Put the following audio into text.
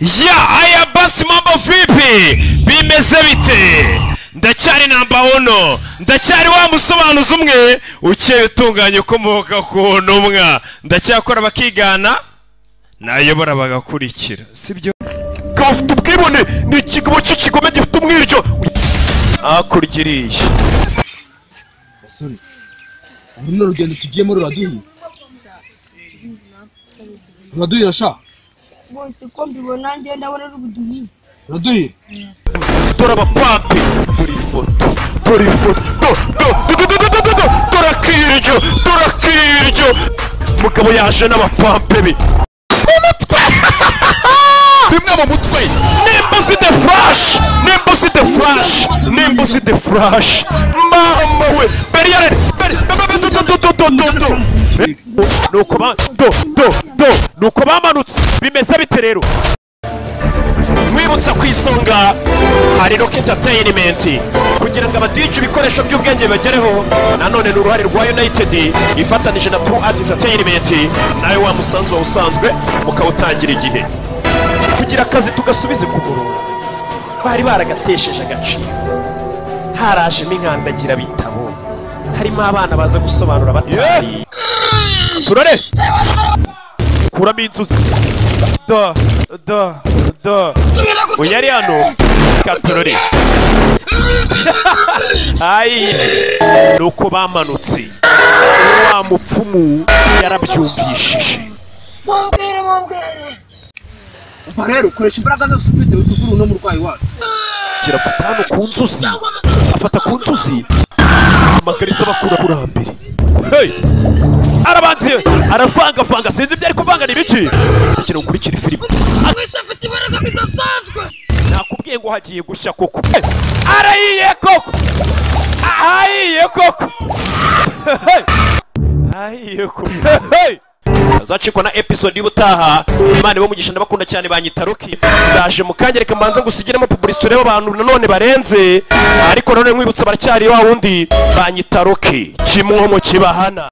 Ya aya basi mambo vipi bimeze bite ndacyari namba ono ndacyari wa musobanuzi umwe ukeye utunganye ukomoka ku ntumwa ndacyakora bakigana nayobora bagakurikira sibyo kafite ubwibone ni ikigabo cy'ikigome gifite umwiryo akurigiriye basore uruno rugendo tugiyemo ruraduhira sha bose ko mbibona nge ndabona rubuduhira ruraduhira dore abapampe dore ifoto turakiryo mugabo yaje n'abapampe be bimwe mu mutwe nimbusi the flash mama we beriyare nuko bamanutse bimeze bite rero mwibutsa ku isonga hari Rock Entertainment kugira ngo abadije ibikoresho by'ubwenge bagereho nanone n'uruhare rwa United ifatanije na True Art Entertainment nawe wa musanzu usanzwe mukawutangira igihe kugira akazi tugasubize ku murongo bari baragatesheje agaciro harajemo inkandagira bitabo harimo abana baza gusobanura batari turare kuramo inzuzi uyari hano katurore ayi nuko bamanutse wa mupfumu yarabyumvishije rero koresha imbaraga zose ufite utuguru no murwayi wacu kirafata hano ku nzuzi afata ku nzuzi amakarisa bakura kurambere arabanziye aravanga sinzi ibyo ari kuvangana ibiki ikintu ukurikira filime wese afite imbaraga bidasanzwe nakubwiye ngo hagiye gushya koko arayiye koko azacikwa na episode y'ubutaha Imana ibamugisha ndabakunda cyane banyita Rocky ndaje mukanya reka manza ngusigiremo publicity ureba abantu nanone barenze ariko none nkwibutsa baracyari wa wundi banyita Rocky kimwe mu kibahana